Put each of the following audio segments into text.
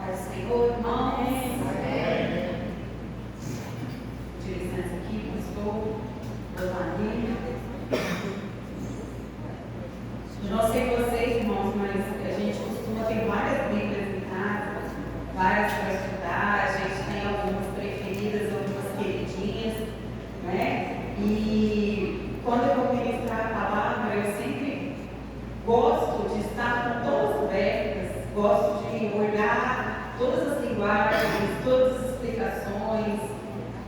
Paz do Senhor, irmãos. Amém. De licença aqui, pastor, Giovanni. Eu não sei vocês, irmãos, mas a gente costuma ter várias Bíblias em casa, várias para estudar, a gente tem algumas preferidas, algumas queridinhas, né? E quando eu vou ministrar a palavra, eu sempre gosto de estar com todas abertas, gosto de olhar todas as linguagens, todas as explicações,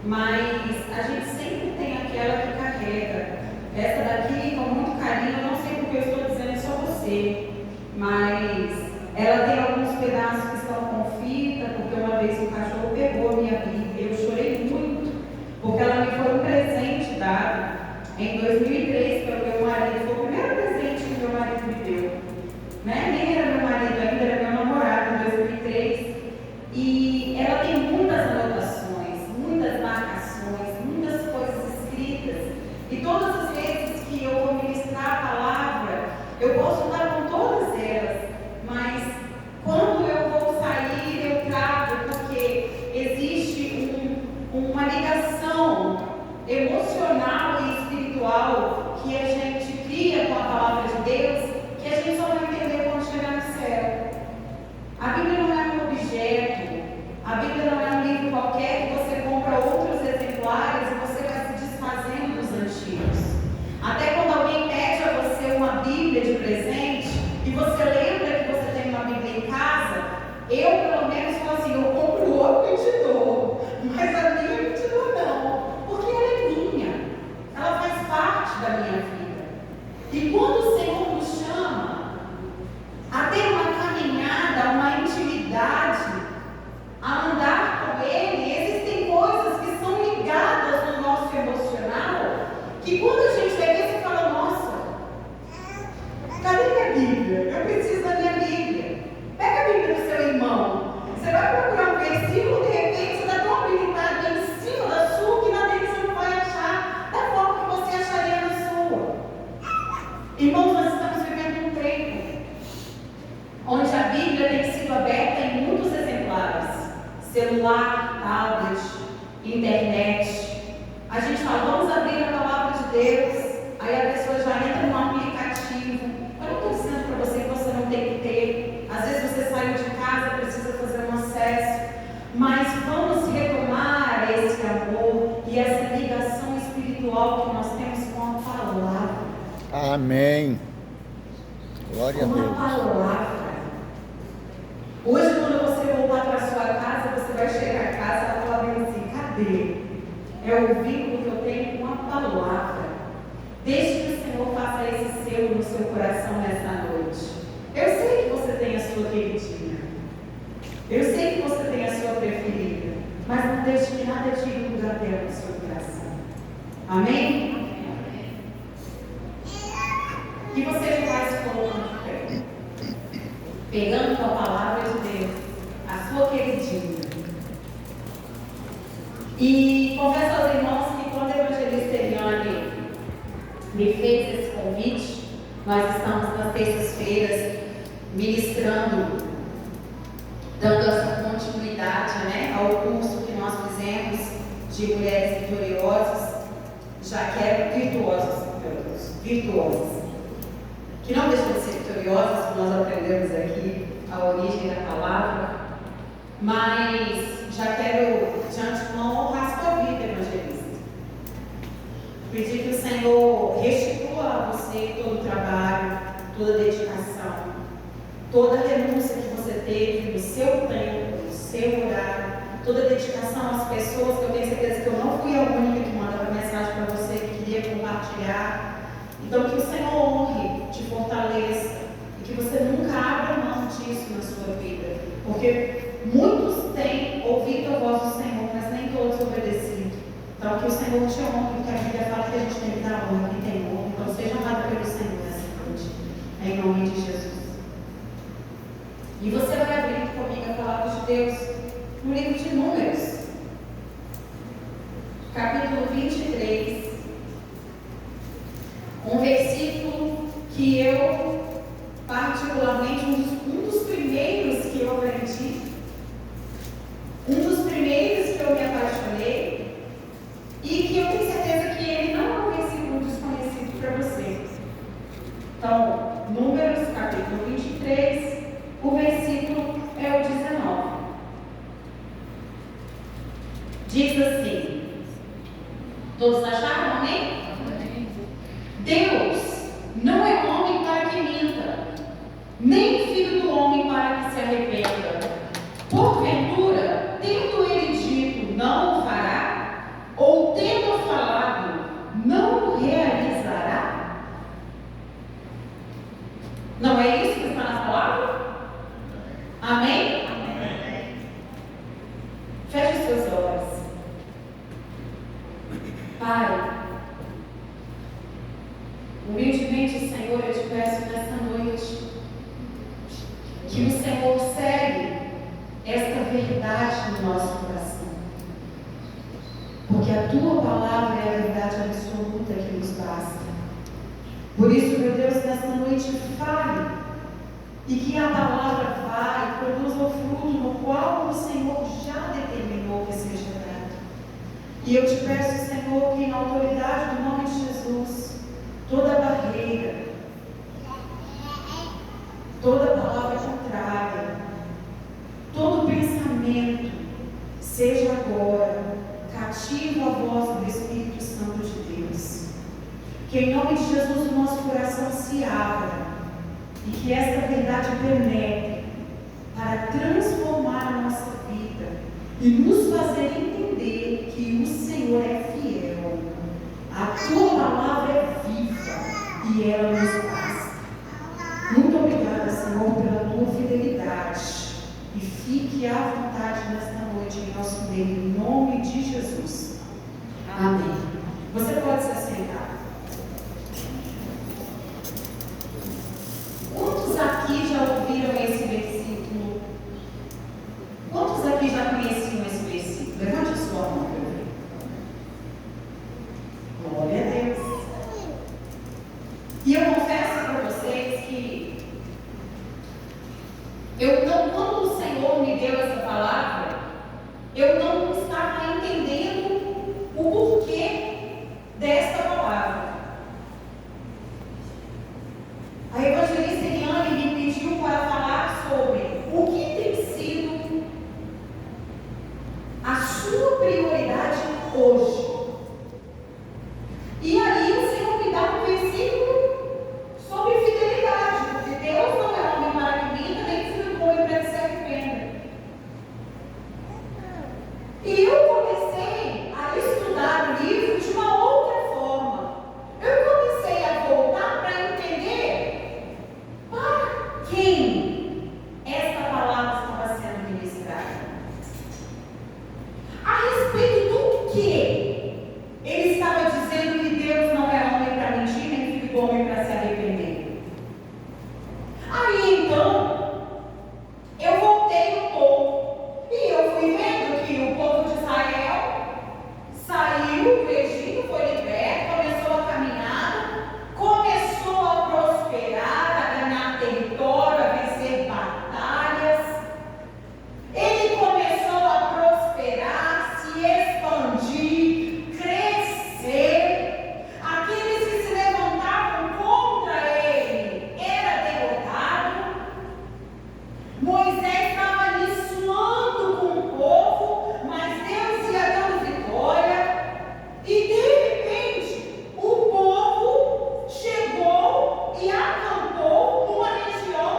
mas a gente sempre tem aquela que carrega. Essa daqui, com muito carinho, eu não sei porque eu estou dizendo só você, mas ela tem alguns pedaços que estão com fita, porque uma vez o cachorro pegou a minha Bíblia, eu chorei muito, porque ela me foi um presente dado em 2003 pelo meu marido, foi o primeiro presente que meu marido me deu, né? Nem era meu marido ainda, era meu namorado em 2003, e ela tem muitas anotações, muitas marcações, muitas coisas escritas, e todas as vezes que eu vou ministrar a palavra, eu posso estar com todas elas, mas quando eu vou sair, eu trago, porque existe uma ligação emocional e espiritual que a gente cria com a palavra de Deus, que a gente só vai entender quando chegar no céu. A Bíblia não é um objeto, a Bíblia não é um livro qualquer que você compra outros exemplares e você vai se desfazendo dos antigos. Até quando alguém pede a você uma Bíblia de presente e você lembra que você tem uma Bíblia em casa, eu pelo menos falo assim, eu compro outra e te dou, mas a minha eu te dou não, porque ela é minha, ela faz parte da minha vida. E quando o Senhor nos chama a ter uma caminhada, uma intimidade, a andar com Ele, existem coisas que são ligadas no nosso emocional, que quando a gente vê isso, você fala, nossa, cadê minha Bíblia? Eu preciso da minha Bíblia. Pega a Bíblia do seu irmão. Você vai procurar um versículo, de repente você está tão habilitado em cima da sua, que na dele você não vai achar da forma que você acharia na sua. Irmãos, nós estamos vivendo um tempo onde a Bíblia tem sido aberta em muitos exemplares. Celular, tablet, internet. A gente fala, vamos abrir a palavra de Deus. Aí a pessoa já entra no aplicativo. Eu não estou dizendo para você que você não tem que ter. Às vezes você saiu de casa, precisa fazer um acesso. Mas vamos retomar esse amor e essa ligação espiritual que nós temos com a palavra. Amém. Glória a Deus. Com a palavra. Hoje, quando você voltar para a sua casa, você vai chegar a casa e falar bem assim, cadê? É o vínculo que eu tenho com a palavra. Deixe que o Senhor faça esse selo no seu coração nessa noite. Eu sei que você tem a sua queridinha. Eu sei que você tem a sua preferida. Mas não deixe que nada tire o lugar dela no seu coração. Amém? Que você já vai se colocando de pé, pegando com a palavra de Deus, a sua queridinha. E confesso aos irmãos que quando a evangelista Eliane me fez esse convite, nós estamos nas terças-feiras ministrando, dando essa continuidade, né, ao curso que nós fizemos de mulheres vitoriosas, já que é virtuosas, que não deixam de ser vitoriosas, nós aprendemos aqui a origem da palavra, mas já quero de antemão honrar a sua vida, evangelista. Pedir que o Senhor restitua a você todo o trabalho, toda a dedicação, toda a renúncia que você teve no seu tempo, no seu horário, toda a dedicação às pessoas, que eu tenho certeza que eu não fui a única que mandava mensagem para você, que queria compartilhar. Então, que o Senhor honre, te fortaleça e que você nunca abra mão disso na sua vida. Porque muitos têm ouvido a voz do Senhor, mas nem todos obedecido. Então, que o Senhor te honre, porque a Bíblia fala que a gente tem que dar honra, que tem honra. Então, seja amado pelo Senhor nessa noite, em nome de Jesus. E você vai abrir comigo a palavra de Deus no livro de Números, capítulo 23. Um versículo que eu, particularmente, um dos primeiros que eu aprendi Filho do Homem para que se arrependa. Porventura, tendo ele dito, não o fará, ou tendo falado, não o realizará? Não é isso que está na palavra? Amém? Amém. Feche seus olhos. Pai, humildemente, Senhor, eu te peço nesta noite que o Senhor segue esta verdade no nosso coração, porque a tua palavra é a verdade absoluta que nos basta. Por isso, meu Deus, nesta noite fale, e que a palavra vá e produza o fruto no qual o Senhor já determinou que seja dado. E eu te peço, Senhor, que na autoridade do nome de Jesus, toda barreira, toda palavra contrária, todo pensamento seja agora cativo à voz do Espírito Santo de Deus. Que em nome de Jesus o nosso coração se abra e que esta verdade penetre para transformar a nossa vida e nos fazer entender que o Senhor é fiel. A tua palavra é viva e ela nos basta. Muito obrigada, Senhor, pela tua fidelidade. E fique à vontade nesta noite em nosso meio, em nome de Jesus. Amém. Você pode se assentar. Quantos aqui já ouviram esse versículo? Quantos aqui já conheciam esse versículo? Levante a sua mão para eu ver. Glória a Deus. E eu confesso para vocês que quando o Senhor me deu essa palavra, eu não estava entendendo o porquê desta palavra. A evangelista Eliane me pediu para falar sobre o que tem sido a sua prioridade hoje. E aí o Senhor me dá um versículo sobre fidelidade, porque Deus não é homem para que minta, nem filho do homem para que se arrependa. E eu comecei a estudar o livro de uma outra forma. Eu comecei a voltar para entender para quem esta palavra estava sendo ministrada. A respeito do que ele estava dizendo que Deus não é homem para mentir, nem filho do homem para se arrepender. Aí então, eu voltei um pouco e eu fui vendo que o povo de Israel saiu do Egito, foi liberto, começou a caminhada, começou a prosperar, a ganhar território, a vencer batalhas. Ele começou a prosperar, se expandir, crescer. Aqueles que se levantavam contra ele era derrotado. Moisés estava ali suando com o povo, mas Deus ia dando vitória. E de repente, o povo chegou e acampou numa região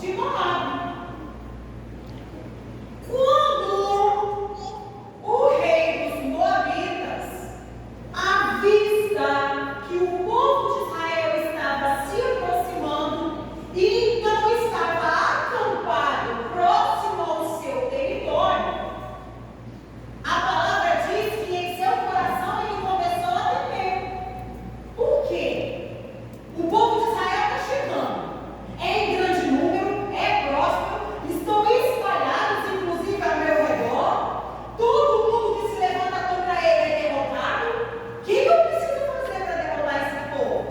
de Moabe. Quando o rei dos Moabitas avista que o povo de Israel estava se aproximando e então estava acampado próximo ao seu território, a palavra diz que em seu coração ele começou a temer. Por quê? O povo de Israel está chegando, é em grande número, é próspero, estão espalhados, inclusive ao meu redor. Todo mundo que se levanta contra ele é derrotado. O que eu preciso fazer para derrotar esse povo?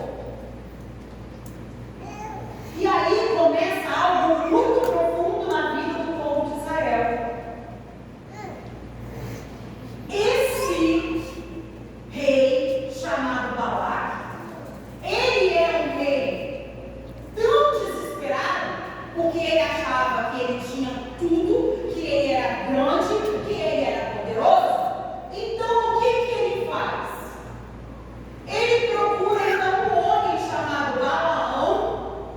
E aí começa algo muito profundo na vida do povo de Israel. Esse rei chamado Balaque, ele é um rei tão desesperado, porque ele achava que ele tinha tudo, que ele era grande, que ele era poderoso. Então o que ele faz? Ele procura então um homem chamado Balaão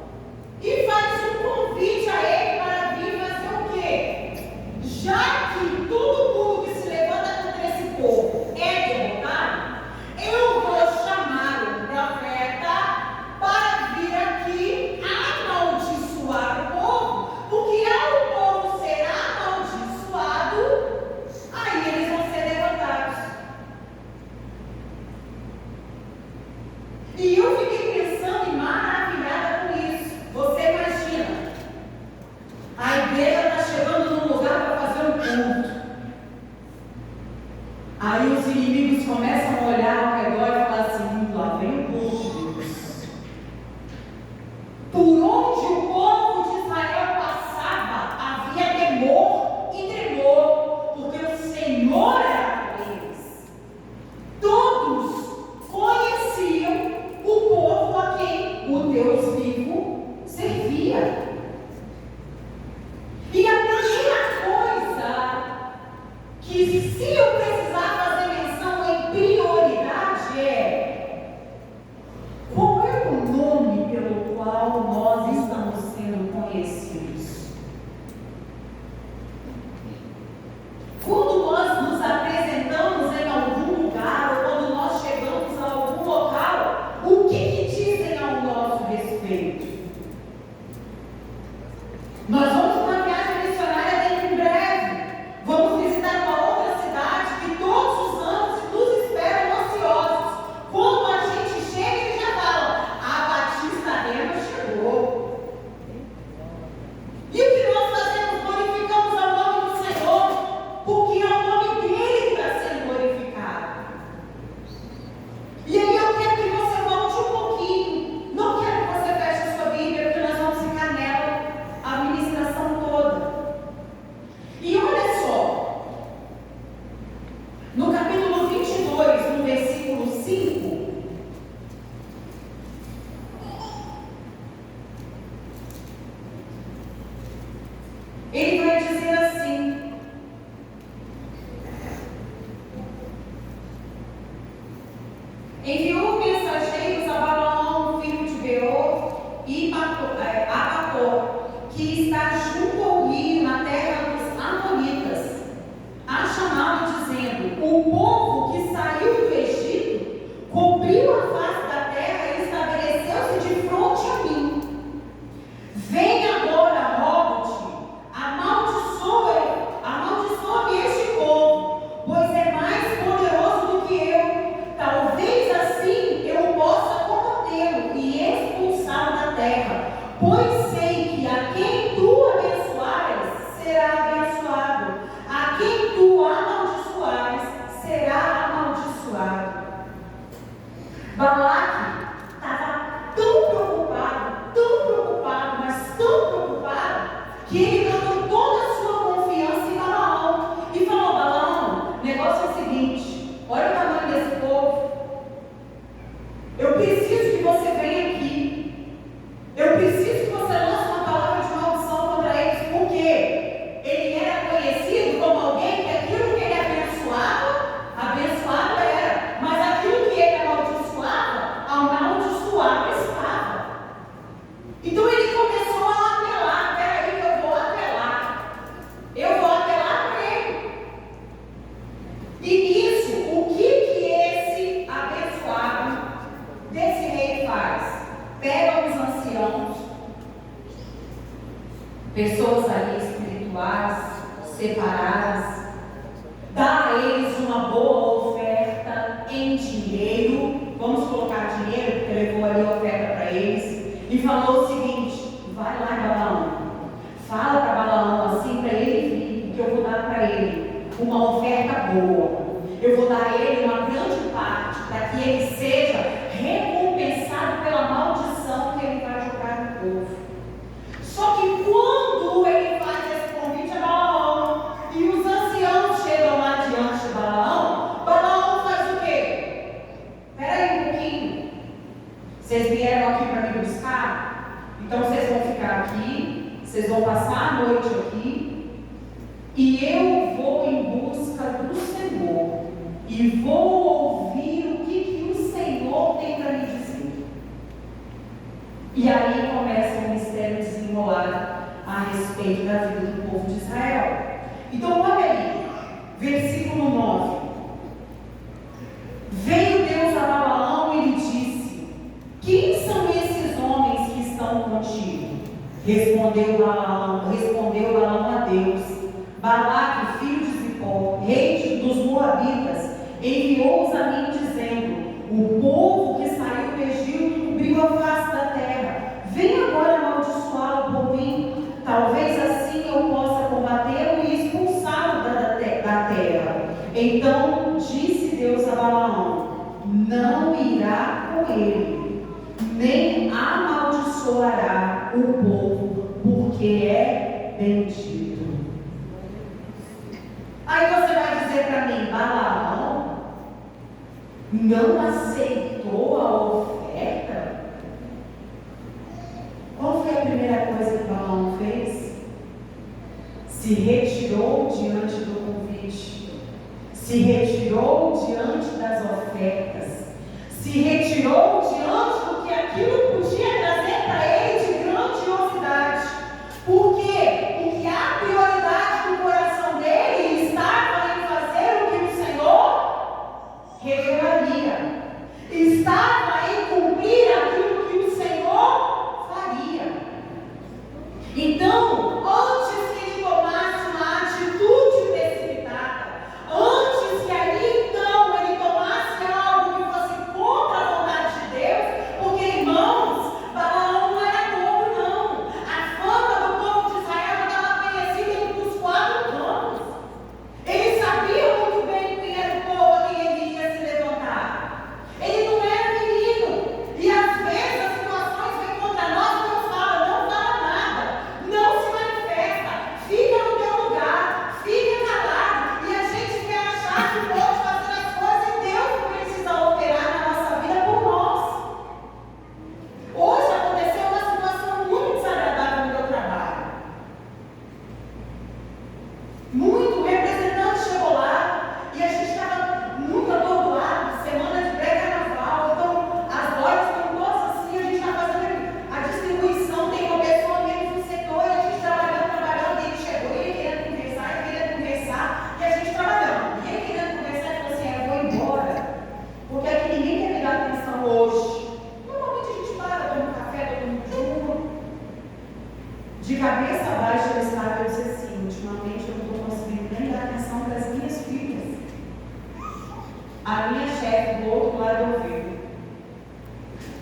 e faz um convite Ele vai dizer assim: enviou mensageiros a Balaão, filho de Beor, e Abacor, que está junto ao rio, na terra dos Amonitas, a chamá-lo, dizendo: o povo que saiu do Egito cobriu a face da terra e estabeleceu-se de fronte a mim. Vem agora, rogo-te, amaldiçoa-me este povo, pois é mais poderoso do que eu. Talvez assim eu possa combatê-lo e expulsá-lo da terra, pois sei que a quem tu abençoares será abençoado, a quem tu amaldiçoares será amaldiçoado. Balaque estava tão preocupado, mas tão preocupado, que ele botou toda a sua confiança em Balaão e falou: Balaão, o negócio é o seguinte, olha o tamanho desse povo, eu preciso que você venha aqui, eu preciso que você lance uma palavra de maldição contra eles, porque ele era conhecido como alguém que aquilo que ele abençoado era, mas aquilo que ele amaldiçoava estava. Então ele começou a apelar: peraí, eu vou apelar para ele. E nisso, o que esse abençoado desse rei faz? Pega os anciãos, pessoas ali espirituais, separadas, dá a eles uma boa oferta em dinheiro, vamos colocar dinheiro, porque levou ali a oferta para eles, e falou o seguinte: vai lá em Balaão, fala para Balaão assim, para ele vir, que eu vou dar para ele uma oferta boa, eu vou dar a ele uma grande parte, para que ele seja recompensado pela maldição que ele vai jogar no povo. Só que quando ele faz esse convite a Balaão, e os anciãos chegam lá diante de Balaão, Balaão faz o quê? Espera aí um pouquinho, vocês vieram aqui para me buscar? Então vocês vão ficar aqui, vocês vão passar a noite aqui, e eu vou em busca do Senhor, e vou ouvir o que o Senhor tem para me dizer. E aí começa o mistério desenrolar a respeito da vida do povo de Israel. Então olha aí, versículo 9. Veio Deus a Balaão e lhe disse: quem são esses homens que estão contigo? Respondeu Balaão a Deus: Balaque, filho de Zippor, rei dos Moabitas, enviou-os a mim dizendo: o povo que saiu do Egito cobriu a face da terra. Vem agora amaldiçoá-lo por mim, talvez assim eu possa combatê-lo e expulsá-lo da terra. Então disse Deus a Balaão: não irá com ele, nem amaldiçoará o povo, porque é bendito. Aí você vai dizer para mim: Balaão não aceitou a oferta? Qual foi a primeira coisa que Balaão fez? Se retirou diante do convite, se retirou diante das ofertas, se retirou diante do que aquilo podia trazer para ele de grandiosidade. Por quê? Porque a prioridade do coração dele estava em fazer o que o Senhor revelaria, estava em cumprir aquilo que o Senhor faria. Então, antes que ele tomasse uma atitude precipitada, antes que ali então ele tomasse algo que fosse contra a vontade de Deus, porque, irmãos, Balaão não era novo, não. A fama do povo de Israel já estava conhecida entre os quatro cantos. Ele sabia muito bem quem era o povo a quem ele ia se levantar. Ele não era menino. E às vezes as situações vêm contra nós e Deus fala: não fala nada, não se manifesta. De cabeça abaixo eu estava, eu disse assim, ultimamente eu não estou conseguindo nem dar atenção para as minhas filhas. A minha chefe do outro lado ouviu.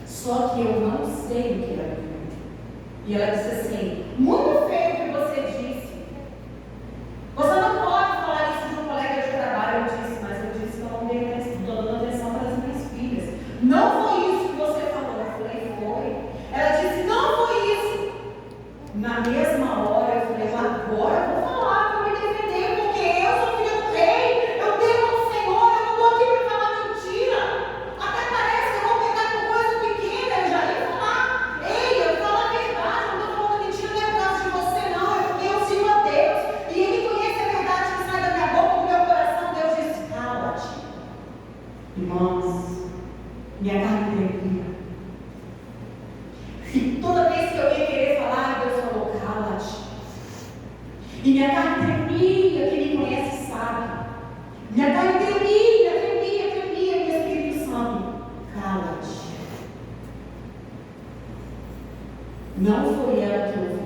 Só que eu não sei o que ela viu. E ela disse assim, muito feio o que você disse. Você não pode falar isso de um colega de trabalho. Eu disse, mas eu disse que eu não estou dando atenção para as minhas filhas. Não foi isso que você falou. Eu falei, foi. Ela disse, não foi isso. Na mesma hora eu falei, agora eu vou falar para me defender, porque eu sou filha do rei, eu temo ao Senhor, eu não estou aqui para falar mentira. Até parece que eu vou pegar com coisa pequena, eu já ia falar, ei, eu falo a verdade, eu não estou falando mentira, não é por causa de você não, é porque eu sigo a Deus, e Ele conhece a verdade que sai da minha boca, do meu coração. Deus disse, cala-te. Irmãos, minha carne tremia. E toda vez que eu ia querer falar, Deus falou, cala-te. E minha carne tremia, quem me conhece sabe. Minha carne tremia, meu Espírito Santo, cala-te. Não foi ela que ouviu.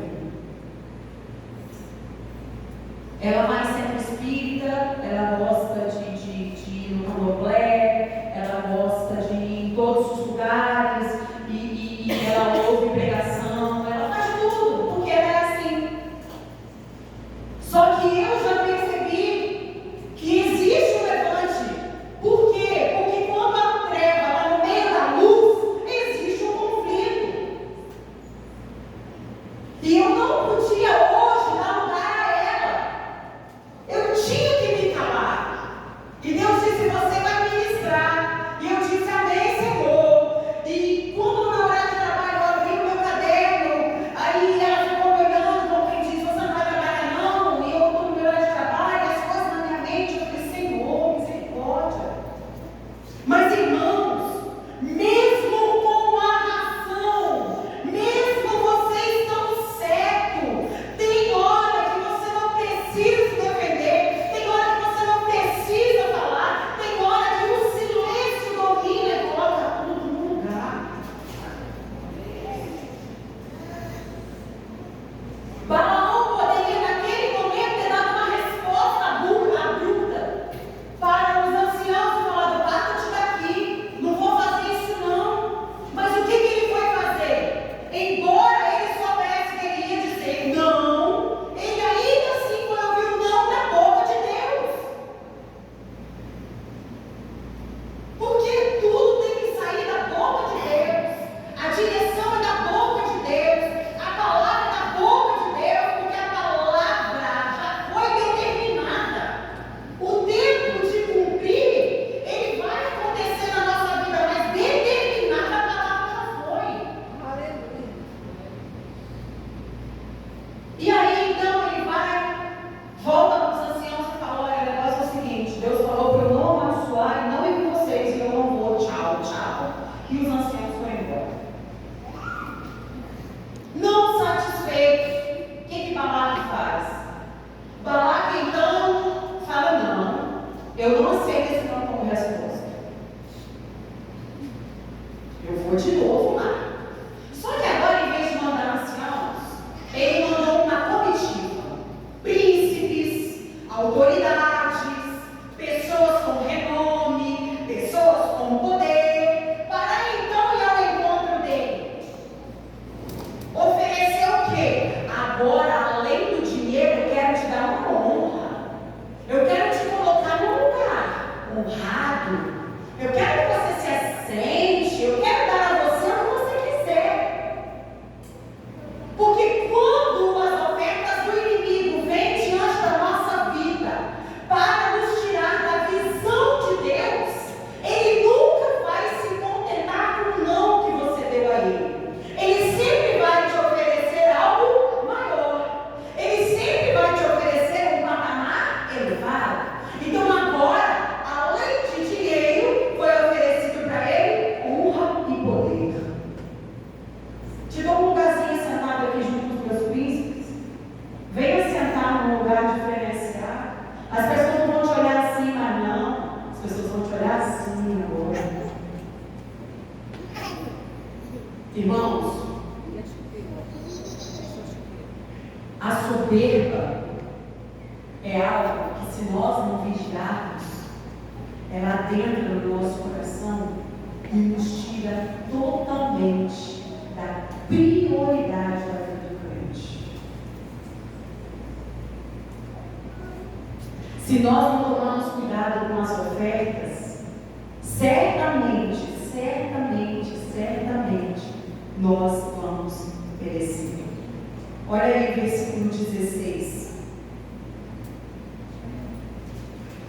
Ela vai em centro espírita, ela gosta de ir no candomblé, ela gosta de ir em todos os lugares, e ela ouve pregação, ela faz tudo, porque ela é assim. Só que eu já percebi que existe um levante. Por quê? Porque quando a treva está no meio da luz, existe um conflito. E eu não podia hoje dar lugar a ela. A soberba é algo que, se nós não vigiarmos, ela adentra no nosso coração e nos tira totalmente da prioridade da vida do crente. Se nós não tomarmos cuidado com as ofertas, certamente, nós vamos perecer. Olha aí o versículo 16.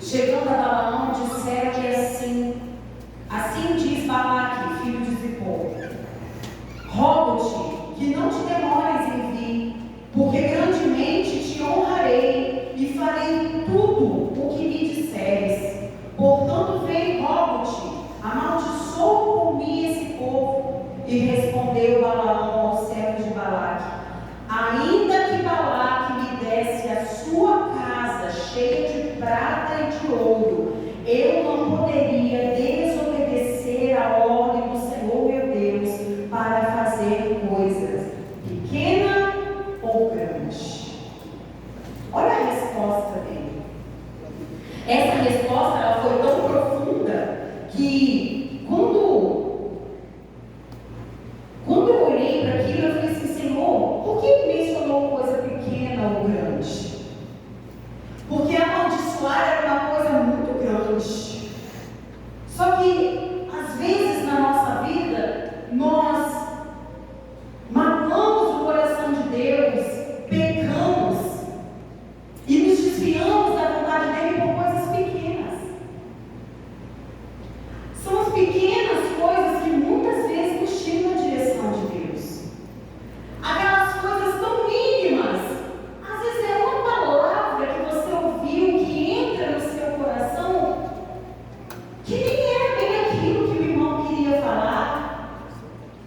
Chegando a Balaão, disseram-lhe assim diz Balaque, filho de Zippor: rogo-te que não te demores em vir, porque grandemente te honrarei e farei tudo o que me disseres. Portanto, vem, rogo-te, amaldiçoa por mim esse povo. E respondeu Balaão ao servo de Balaque: ainda que Balaque me desse a sua casa cheia de prata e de ouro, eu não poderia desobedecer a ordem do Senhor meu Deus para fazer coisas, pequena ou grande. Olha a resposta dele. Essa resposta ela foi tão profunda que quando eu olhei para aquilo, eu falei assim: Senhor, por que ele mencionou coisa pequena ou grande? Porque amaldiçoar era uma coisa muito grande. Só que, às vezes, na nossa vida, nós magoamos o coração de Deus, pecamos e nos desviamos da vontade dele por coisas pequenas. São as pequenas coisas que muitas vezes nos tiram da direção de Deus. Aquelas coisas tão mínimas, às vezes é uma palavra que você ouviu, que entra no seu coração, que nem era bem aquilo que o irmão queria falar.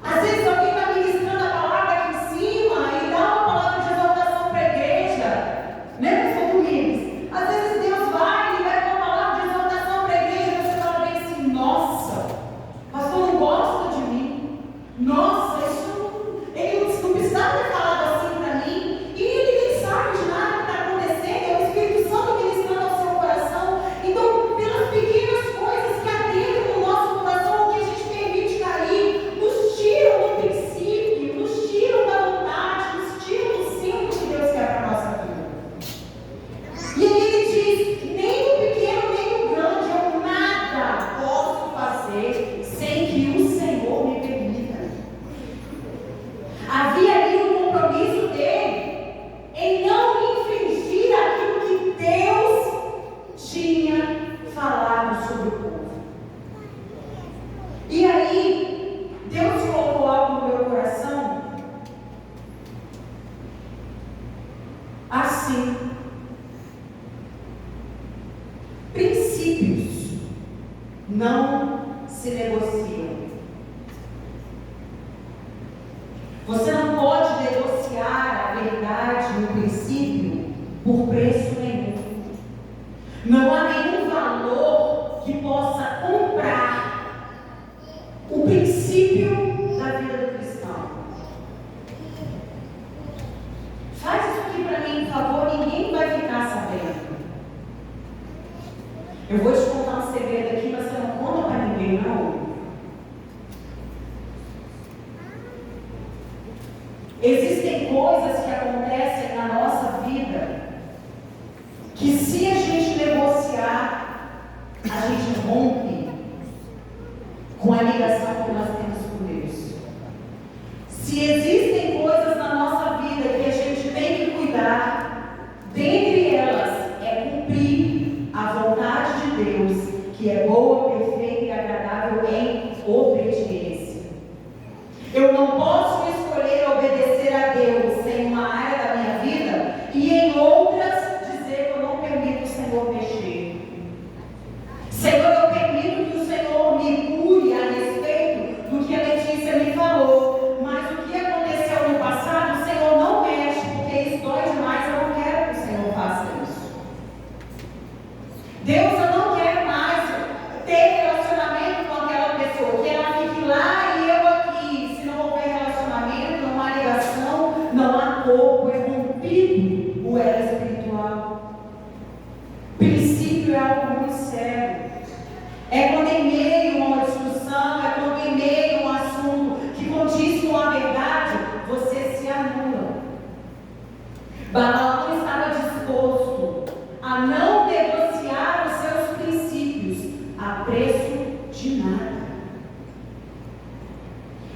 Às vezes alguém está ministrando a palavra aqui em cima e dá uma palavra de exaltação para a igreja, né, pastor Domingos? Às vezes Deus vai e dá uma palavra de exaltação para a igreja e você fala bem assim: nossa, pastor não gosta de mim. Nossa, ele não precisava ter falado assim para mim. E ele nem sabe de nada que está acontecendo. É o Espírito Santo ministrando ao seu coração. Então, pelas pequenas coisas que adentram no nosso coração, o que a gente permite cair, nos tiram do princípio, nos tiram da vontade, nos tiram do centro que Deus quer para a nossa vida. E aí ele diz: nem o pequeno, nem o grande, eu nada posso fazer sem que o Senhor me permita. Havia ali um compromisso dele em não infringir aquilo que Deus tinha falado sobre o povo. E aí, Deus colocou algo no meu coração assim: princípios não se negociam. Você não pode negociar a verdade no princípio por preço nenhum. Não há nenhum valor que possa comprar o princípio da vida do cristão. Faz isso aqui para mim, por favor, ninguém vai ficar sabendo. Eu vou te contar um segredo aqui, mas você não conta para ninguém, não. Existem coisas que acontecem na nossa vida que, se a gente negociar, a gente rompe com a ligação que nós temos com Deus. Se existem coisas na nossa vida que a gente tem que cuidar, dentre elas é cumprir a vontade de Deus, que é boa, perfeita e agradável em obediência. Eu não posso escolher obedecer a Deus em uma área da minha vida e em outras dizer que eu não permito o Senhor mexer. Senhor, eu permito que o Senhor me cure a respeito do que a Letícia me falou, mas o que aconteceu no passado, o Senhor não mexe, porque isso dói demais, eu não quero que o Senhor faça isso. Deus, eu não quero mais Balaão estava disposto a não negociar os seus princípios a preço de nada.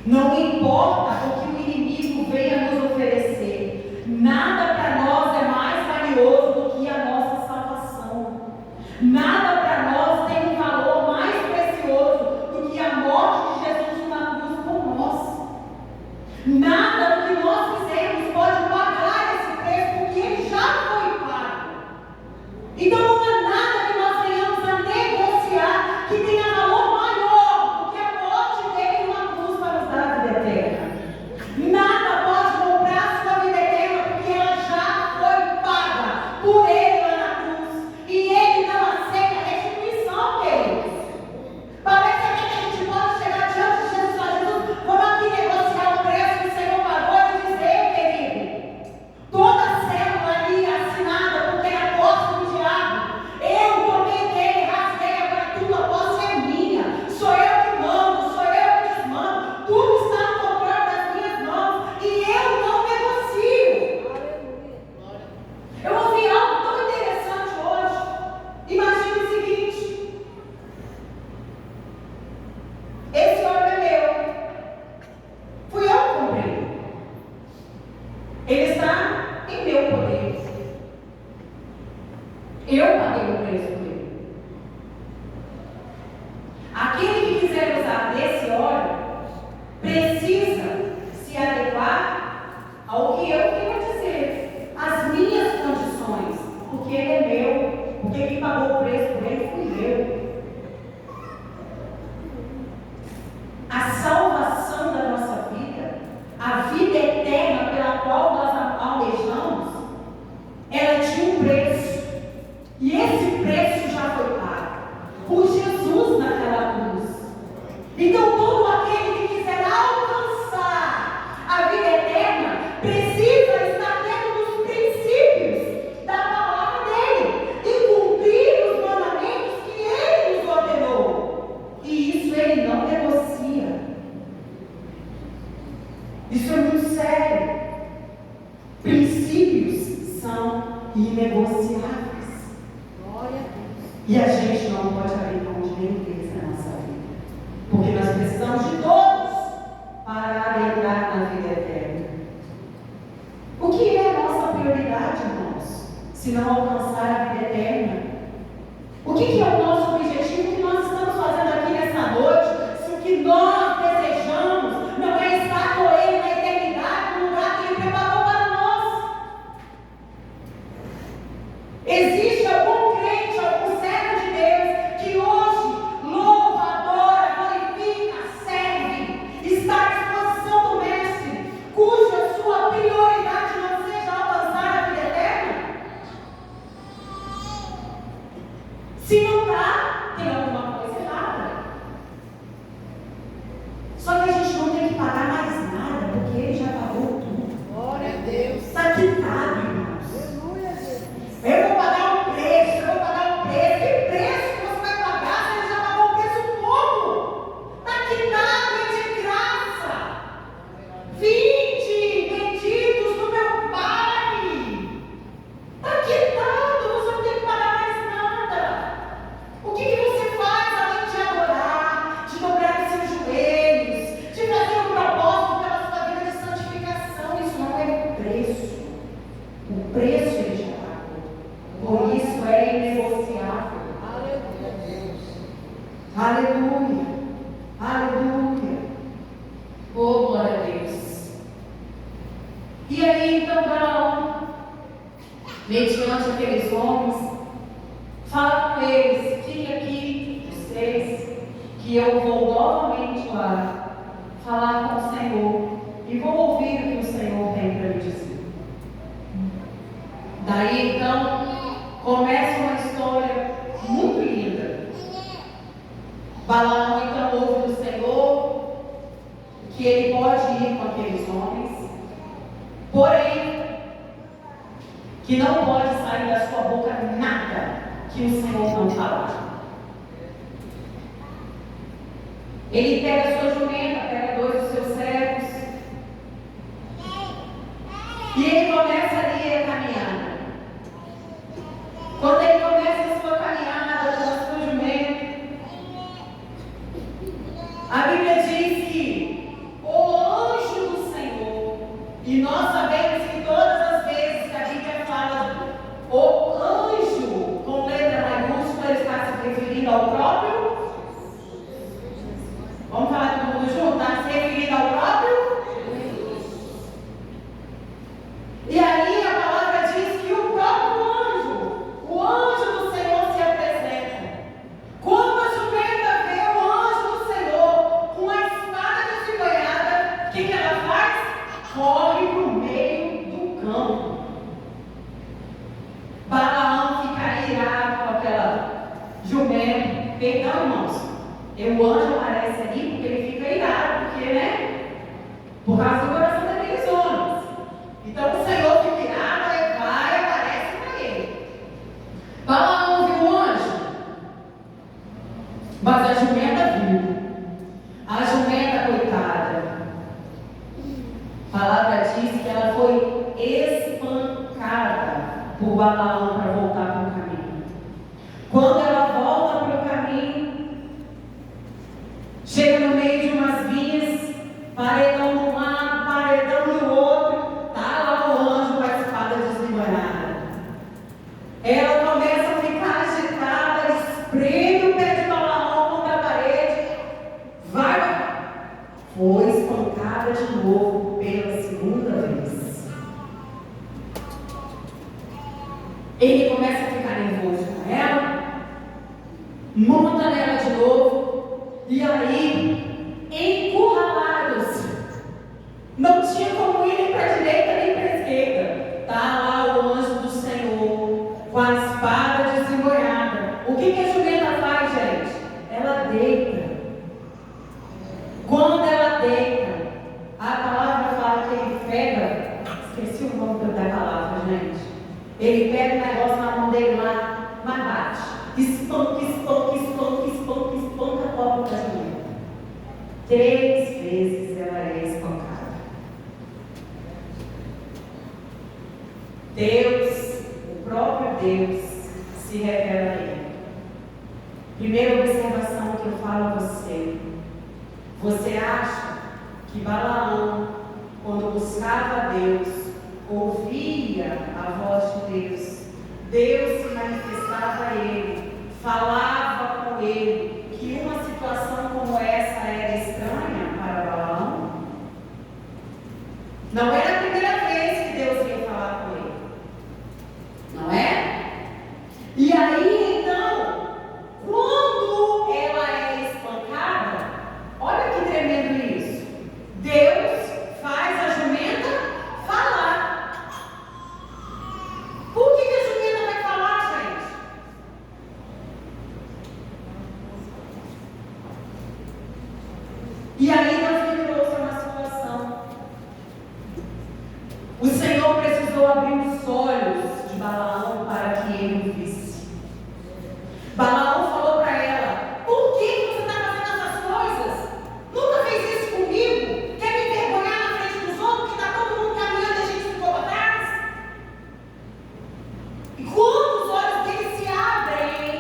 Não importa o que o inimigo venha nos oferecer, nada para nós é mais valioso do que a nossa salvação. Nada para nós tem um valor mais precioso do que a morte de Jesus na cruz por nós. Nada do que nós fizemos pode pagar esse preço, porque ele já foi pago. Então não há nada que nós tenhamos a negociar que tenha valor maior do que a morte dele numa cruz para nos dar a vida eterna. Nada pode comprar a sua vida eterna, porque ela já foi paga por ele lá na cruz. E ele não aceita restituição, queridos. Parece até que a gente pode chegar diante de Jesus e falar: Jesus, vamos aqui negociar o preço que o Senhor pagou e dizer, querido, toda célula ali assinada porque era posse do diabo, eu tomei dele, rasguei, agora tudo a posse é minha. Sou eu que mando, sou eu que desmando, tudo está no controle das minhas mãos e eu não negocio. Eu ouvi algo tão interessante hoje. Imagine o seguinte: esse óleo é meu, fui eu que comprei, ele está em meu poder, eu paguei o preço dele. Aquele que quiser usar desse óleo precisa se adequar ao que eu tenho a dizer, às minhas condições, porque ele é meu, porque quem pagou o preço por ele fui eu. A salvação da nossa vida, a vida eterna pela qual nós almejamos, ela tinha um preço. E esse preço já foi pago por Jesus naquela cruz. Então todo aquele que quiser alcançar a vida eterna precisa estar dentro dos princípios da palavra dele e cumprir os mandamentos que ele nos ordenou. E isso ele não negocia. Isso é muito sério. Princípios são inegociáveis. E a gente não pode abrir mão de nenhum deles na nossa vida, porque nós precisamos de todos para adentrar na vida eterna. O que é a nossa prioridade, irmãos, se não alcançar a vida eterna? O que é o nosso objetivo? O que nós estamos fazendo aqui nessa noite? Se o que nós desejamos não é estar com ele na eternidade, no lugar que ele preparou para nós. Existe algum crente, algum servo de Deus que hoje louva, adora, glorifica, serve, está à disposição do Mestre, cuja sua prioridade não seja alcançar a vida eterna? Se não está, tem alguma coisa errada. Só que a gente não tem que pagar mais nada, porque ele já pagou tudo. Glória a Deus. Está quitado, irmãos. Aleluia, Deus. Eu vou pagar um preço, eu vou pagar um preço. Que preço que você vai pagar se ele já pagou um preço todo? Está quitado, é de graça. Vinde, benditos do meu Pai. Está quitado, você não tem que pagar mais nada. O que você faz além de adorar, de dobrar os seus joelhos, de fazer um propósito pela sua vida de santificação? Isso não é preço. O preço ele já pagou. Por isso é inegociável. Aleluia. Aleluia. Oh, glória a Deus. E aí, então, Balaão, mediante aqueles homens, fala com eles: fiquem aqui, vocês, que eu vou novamente lá falar com o Senhor e vou ouvir o que o Senhor tem para me dizer. Daí, então, começa uma história muito linda. Balaão, então, ouve do Senhor que ele pode ir com aqueles homens, porém, que não pode sair da sua boca nada que o Senhor não falar. Ele pega a sua jumenta, pega 2 dos seus servos, e ele começa ali a caminhar. Perdão, irmãos. O anjo aparece ali porque ele fica irado, porque, né? Por causa do coração daqueles homens. Então o Senhor fica irado, aí vai e aparece para ele. Balaão viu o anjo, mas a jumenta viu. A jumenta, coitada, a palavra diz que ela foi espancada por Balaão para voltar para o caminho. Quando ela volta para o caminho, chega no meio de umas vinhas, paredão de um lado, paredão do outro, tá lá o anjo com a espada desembanhada. Ela começa a ficar agitada, espreme o pé de Balaão contra a parede, foi espancada de novo pela segunda vez. Ele começa a ficar nervoso com ela, monta nela de novo, e aí, encurralados, não tinha como ir nem para a direita nem para a esquerda. Está lá o anjo do Senhor, com a espada desembanhada. O que a jumenta faz, gente? Ela deita. Quando ela deita, a palavra fala que ele pega, esqueci o nome da palavra, gente. Ele pega o negócio na mão dele lá, mas bate. Espanca, espanca, espanca, espanca, espanca a pobre da jumenta. 3 vezes ela é espancada. Deus, o próprio Deus, se revela a ele. Primeira observação que eu falo a você. Você acha que Balaão, quando buscava Deus, ouvia a voz de Deus, Deus se manifestava a ele, falava com ele, que uma situação como essa era estranha para Balaão? Não era a primeira vez que Deus ia falar com ele, não é? E aí então, quando ela é espancada, olha que tremendo isso. Deus faz a jumenta falar. Por que a jumenta vai falar, gente? E aí Deus me trouxe uma situação. O Senhor precisou abrir os olhos de Balaão para que ele o visse. Balaão falou para ela: por que você está fazendo essas coisas? Nunca fez isso comigo? Quer me envergonhar na frente dos outros, que está todo mundo caminhando e a gente ficou para trás? E quando os olhos dele se abrem,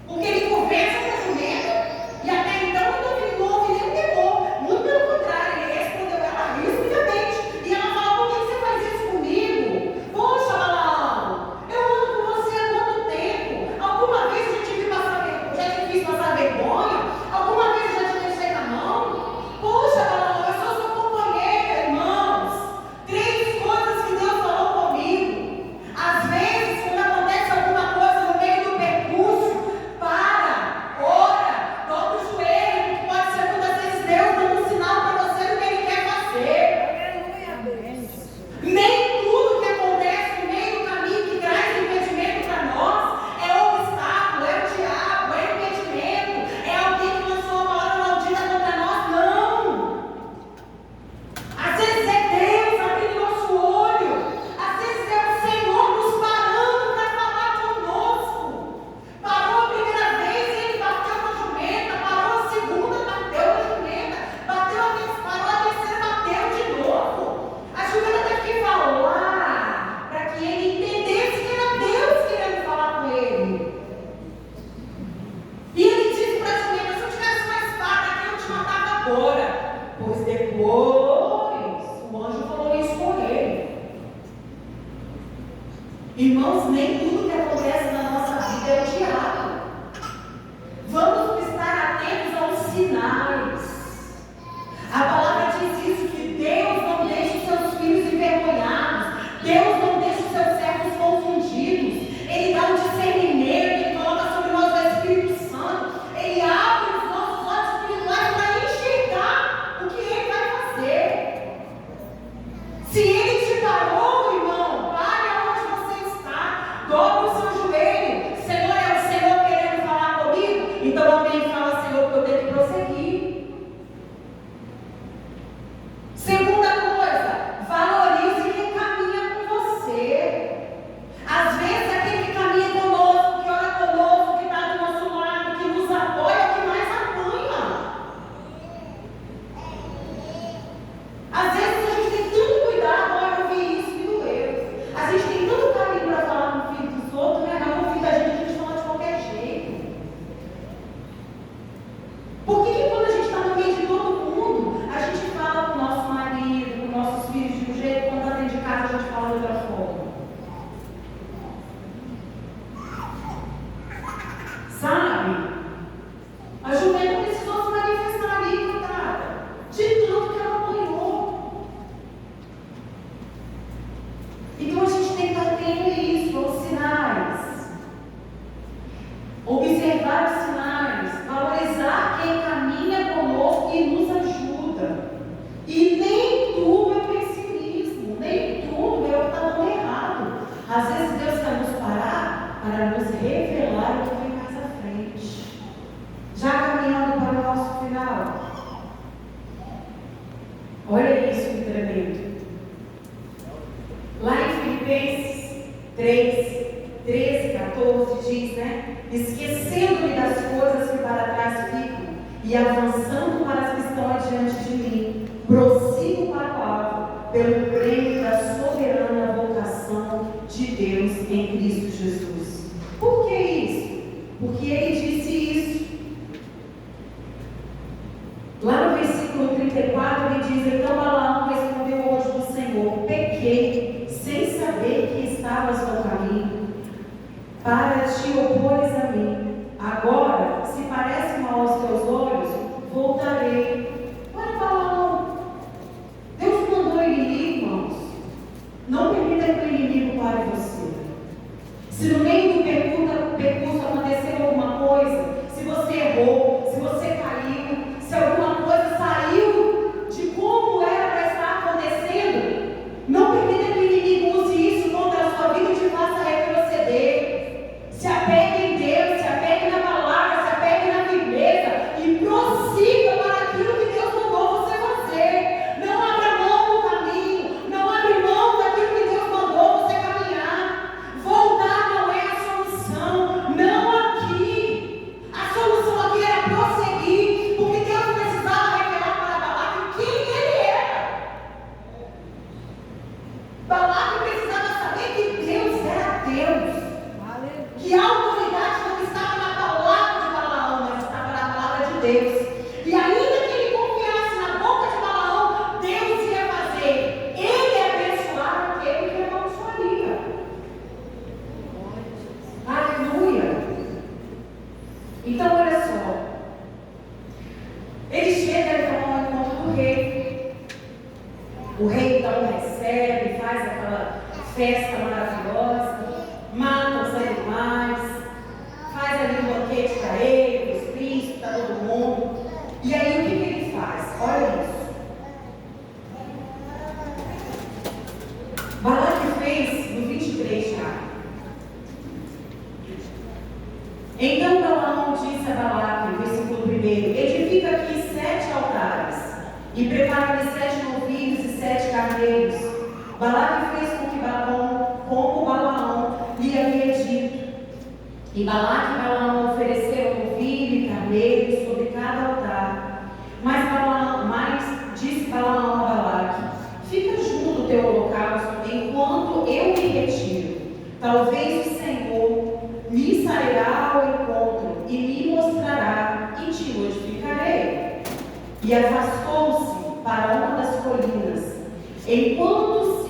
porque ele conversa com a jumenta, e até então ele não houve nenhum temor. Muito pelo contrário, ele respondeu ela riscamente. E ela falou: por que você faz isso comigo? Poxa, Balaão, eu ando com você há quanto tempo? Alguma vez eu já te fiz passar vergonha? Alguma vez eu já te deixei na mão? Poxa, Balaão, eu sou sua companheira, irmãos. 3 coisas que Deus falou comigo. Às vezes, quando acontece alguma coisa no meio do percurso, para, ora, dobra o joelho, porque pode ser que muitas vezes Deus dando um sinal para você do que Ele quer fazer. Nem tudo que acontece no meio do caminho que traz impedimento para nós é obstáculo, é o diabo, é impedimento, é alguém que lançou uma palavra maldita contra nós. Não! Às vezes é Deus abrindo nosso olho, às vezes é o Senhor nos parando para falar conosco. Parou a primeira vez e ele bateu na jumenta, parou a segunda, bateu na jumenta, parou a terceira, bateu de novo. A jumenta teve que falar para que ele entendesse que era Deus querendo falar com ele. E ele disse para a jumenta: se eu tivesse uma espada, eu te matava agora. Pois depois o anjo falou isso com ele. Irmãos, nem tudo que acontece na nossa vida é o diabo. Vamos estar atentos aos sinais. A palavra diz isso, que Deus não deixa os seus filhos envergonhados. Deus não deixa os seus servos confundidos. Ele dá um discernimento, Ele coloca sobre nós o Espírito Santo. Ele abre os nossos olhos espirituais para enxergar o que Ele vai fazer. Se Ele te parou, irmão, pare aonde você está. Dobra o seu joelho. Senhor, é o Senhor querendo falar comigo? Às vezes Deus quer nos parar para nos revelar o que vem mais à frente. Já caminhando para o nosso final. Olha isso que tremendo. Lá em Filipenses 3, 13, 14 diz, né? Esquecendo-me das coisas que para trás ficam e avançando para as que estão adiante de mim, prossigo para o alvo, pelo prêmio da soberana vocação de Deus em Cristo Jesus. Por que isso? Porque ele disse isso. Lá no versículo 34 ele diz: então Balaão respondeu ao anjo do Senhor: pequei, sem saber que estavas no caminho, para te opores a mim. Agora, se parece mal aos teus olhos, voltarei. Olha, Balaão, Deus mandou ele ir, irmãos. Não permita que o inimigo pare você. Se no meio do percurso aconteceu alguma coisa, se você errou, se você caiu, se alguma coisa saiu de como era para estar acontecendo, não permita que o inimigo use isso contra a sua vida e te faça retroceder. Se apegue em Deus, se apegue na palavra, se apegue na firmeza e prossiga para aquilo que Deus mandou você fazer. Não abra mão do caminho, não abra mão daquilo que Deus mandou você caminhar. Voltar não é a solução, não aqui. A solução aqui era prosseguir, porque Deus precisava revelar para Balaque quem ele era. Balaque precisava saber que Deus era Deus. Que a autoridade não estava na palavra de Balaão, mas estava na palavra de Deus. E ainda que ele confiasse na boca de Balaão, Deus ia fazer. Ele ia abençoar aquele que abençoaria. Aleluia. Então olha só. Ele chega então ao encontro do rei. O rei então recebe, faz aquela festa maravilhosa, mata os animais, faz ali um banquete para ele, para os príncipes, para todo mundo. E aí o que ele faz? Olha isso. Balaque fez no 23 já. Então Balaão disse a Balaque, versículo 1: edifica aqui 7 altares e prepara-lhe 7 novilhos e 7 carneiros. Balaque fez como Balaão lhe havia dito. E Balaque e Balaão ofereceram novilho e carneiro sobre cada altar. Mas disse Balaão a Balaque: fica junto do teu holocausto enquanto eu me retiro. Talvez o Senhor me sairá ao encontro e me mostrará e te notificarei. E afastou-se para uma das colinas. Encontrando-se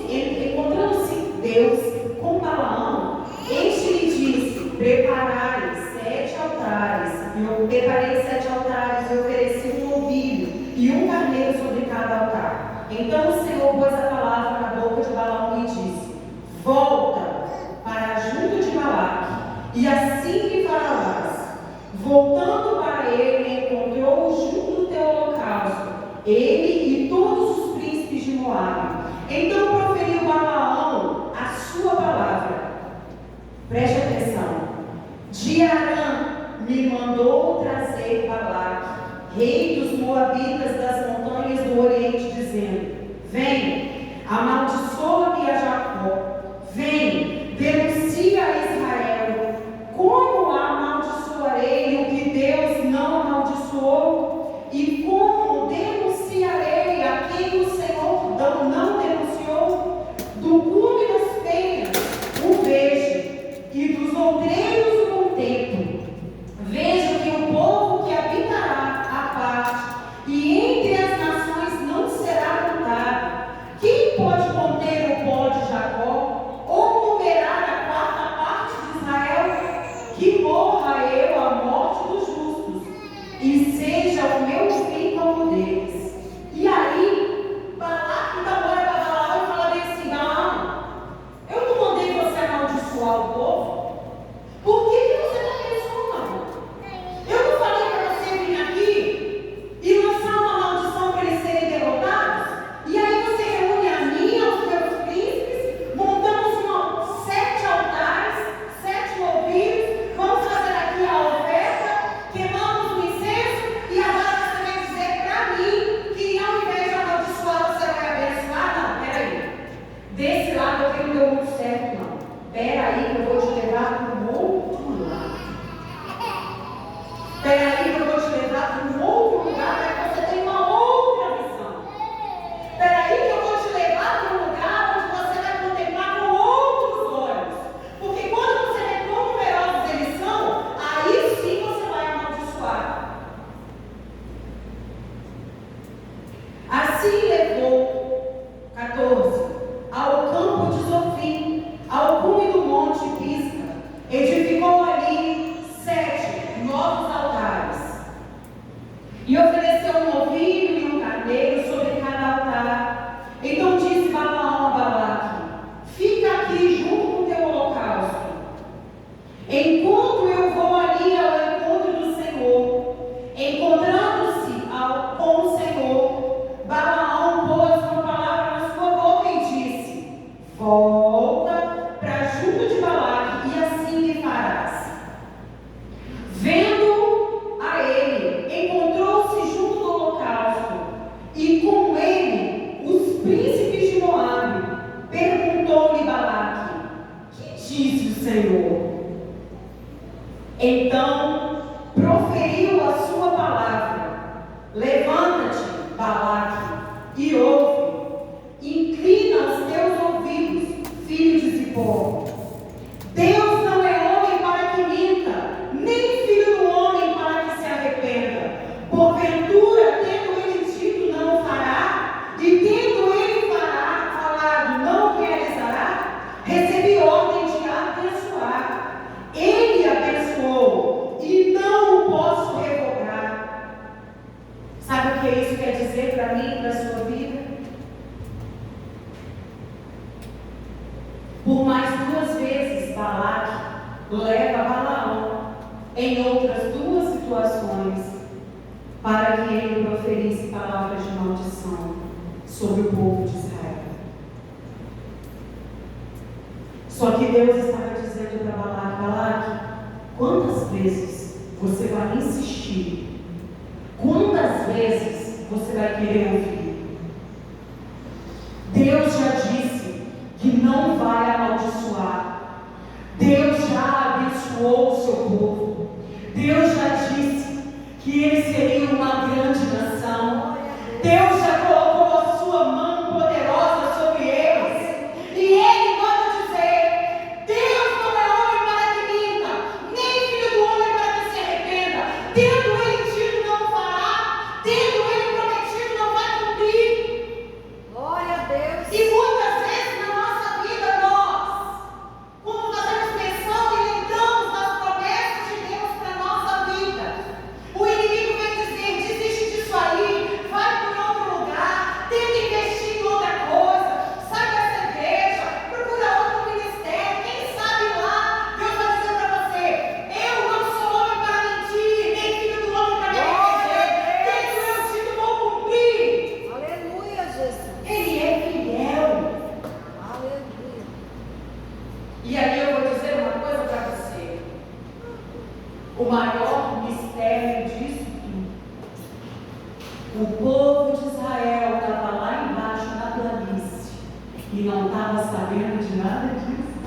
Deus com Balaão, este lhe disse: preparai 7 altares. Eu preparei 7 altares e ofereci um novilho e um carneiro sobre cada altar. Então o Senhor pôs a palavra na boca de Balaão e disse: volta para junto de Balaque, e assim lhe falarás. Voltando para ele, encontrou junto do teu holocausto ele e todos os príncipes de Moabe. Então proferiu Balaão a sua palavra. Preste atenção. De Arã me mandou trazer Balaque, rei dos Moabitas das montanhas do Oriente, dizendo: vem, amaldiçoa-me a Jacó. Vem, denuncia a Israel. Como amaldiçoarei o que Deus não amaldiçoou? E como denunciarei a quem o Senhor não denunciou? Do cume das penhas o vejo, e dos outreiros o contemplo. Vejo que o povo que habitará à parte, e entre as nações não será contado. Quem pode conter o pó de Jacó, ou numerar a 4ª parte de Israel? Que morra eu a morte dos justos, e seja o meu fim como o deles. E aí, Balaque dá uma olhada para Balaão e fala bem assim: Balaão, eu não mandei você amaldiçoar o povo? Por que você está abençoando? Eu não falei para você vir aqui e lançar uma maldição para eles serem derrotados? E aí você reúne a mim, aos meus príncipes, montamos uma 7 aí que eu vou te levar para um outro lado. Espera aí que eu vou te levar para um outro lugar para que você tenha uma outra visão. Espera aí que eu vou te levar para um lugar onde você vai contemplar com outros olhos. Porque quando você vê quão numerosos eles são, aí sim você vai amaldiçoar. Assim levou 14 ao campo de Zofim, ao cume do monte Pisga. Edificou ali 7 novos altares. E ofereceu um novilho e um carneiro sobre cada altar. Então disse Balaão a Balaque: fica aqui junto com o teu holocausto, enquanto eu vou ali ao encontro do Senhor. Encontrando-se com o Senhor, Balaão pôs uma palavra na sua boca e disse: volta para junto de Balaque, e assim lhe farás. Vendo a ele, encontrou-se junto do holocausto, e com ele os príncipes de Moabe. Perguntou-lhe Balaque: que disse o Senhor? Então proferiu a sua palavra: levanta-te, Balaque, e ouve. Inclina os teus ouvidos, filho de Zippor. Deus não é homem para que minta, nem filho do homem para que se arrependa. Porventura, tendo ele dito, não fará, e tendo ele falado, não realizará? Recebi ordem de abençoar. Ele abençoou, e não o posso revogar. Sabe o que isso quer dizer para mim e para a sua vida? Por mais 2 vezes, Balaque leva Balaão em outras 2 situações para que ele proferisse palavras de maldição sobre o povo de Israel. Só que Deus estava dizendo para Balaque: Balaque, quantas vezes você vai insistir? Quantas vezes você vai querer ouvir? Deus já disse que não vai amaldiçoar. Deus já abençoou o seu povo. Deus já disse que eles seriam uma grande nação. Deus já colocou a sua mão poderosa sobre eles. E Ele manda dizer: Deus não é homem para que minta, nem filho do homem para que se arrependa. Tendo Ele dito, não fará. Tendo Ele prometido, não vai cumprir. Glória a Deus. E muitas vezes na nossa vida nós, quando fazemos menção e lembramos das promessas de Deus para a nossa vida, o inimigo vem dizer: desiste disso aí, vai por outro lugar, tenta investir em outra coisa, sai dessa igreja, procura outro ministério, quem sabe lá Deus vai dizer para você: eu não sou homem para mentir, nem filho do homem para me arrepender, tendo eu dito, vou cumprir. Aleluia, Jesus. Ele é fiel. Aleluia. E aí eu vou dizer uma coisa para você: o maior mistério disso tudo, o povo de Israel estava lá embaixo na planície e não estava sabendo de nada disso.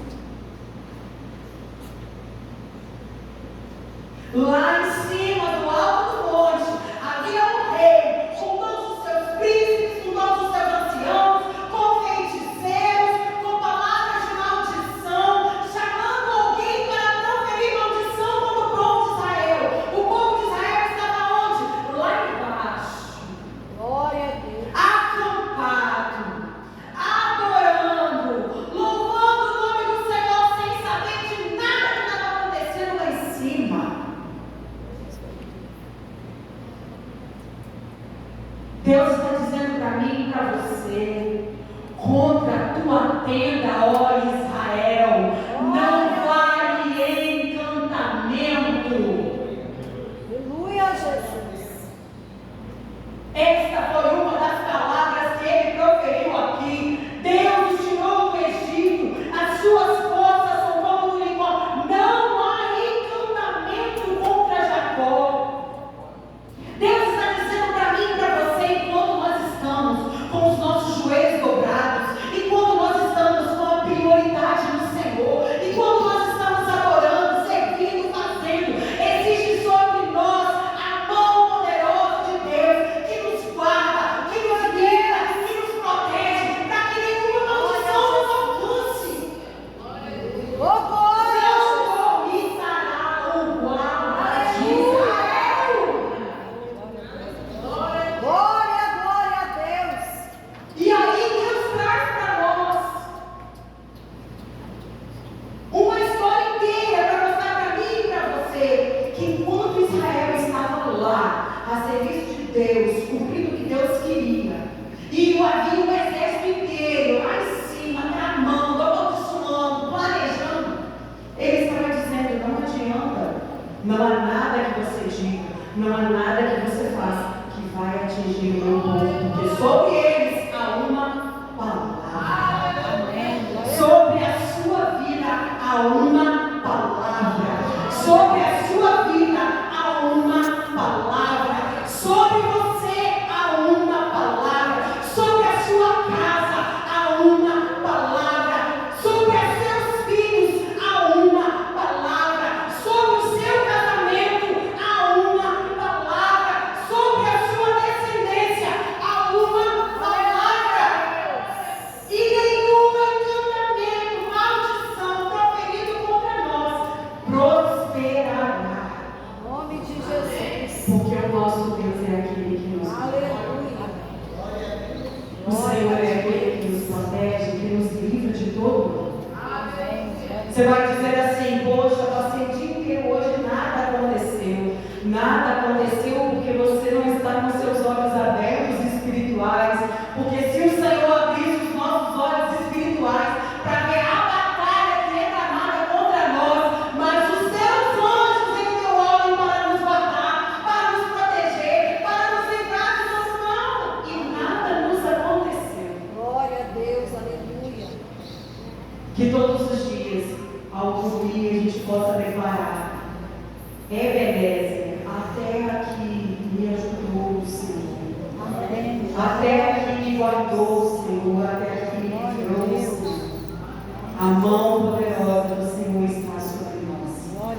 Lá em cima do alto do monte havia um rei com todos os seus príncipes, com todos os seus anciãos, com feiticeiros, com palavras de maldição, chamando alguém para proferir maldição contra o povo de Israel. O povo de Israel estava onde? Lá embaixo, Glória a Deus. acampado, adorando, louvando o nome do Senhor sem saber de nada que estava acontecendo lá em cima. Deus está dizendo para mim e para você: contra a tua tenda, ó Israel, não vale encantamento. Aleluia, Jesus. Esta foi uma das palavras que ele proferiu aqui. Deus os tirou do Egito, as suas forças são como do licor. Não há encantamento contra Jacó. Deus está dizendo para mim e para você: enquanto nós estamos com os nossos joelhos dobrados, enquanto nós estamos com a a serviço de Deus, cumprindo o que Deus queria. E havia um exército inteiro lá em cima, tramando, amaldiçoando, planejando. Ele estava dizendo: não adianta, não há nada que você diga, não há nada que você faça que vai atingir o meu povo, porque sobre eles há uma palavra. Sobre a sua vida há uma palavra. Sobre a sua vida há uma palavra. Sobre você há uma palavra. Sobre a sua casa há uma palavra. Sobre os seus filhos há uma palavra. Sobre o seu casamento há uma palavra. Sobre a sua descendência há uma palavra. E nenhum encantamento, maldição proferido contra nós prosperará. Em nome de Jesus. Porque o nosso Deus é aquele que nos protege. Aleluia. O Senhor é aquele que nos protege, que nos livra de todo mal. Amém. Você vai dizer assim: poxa, passei o dia inteiro hoje, nada aconteceu. Nada aconteceu porque você não está com seus olhos abertos espirituais. Porque se o Senhor abrisse os nossos olhos espirituais para ver a batalha que é tramada contra nós, mas os seus anjos em teu ordem para nos guardar, para nos proteger, para nos livrar de nosso mal, e nada nos aconteceu. Glória a Deus. Aleluia. Que todos os dias, ao dormir, a gente possa declarar: Ebenezer, até aqui me ajudou o Senhor. Amém. Até aqui me guardou o Senhor. Até aqui me trouxe. A mão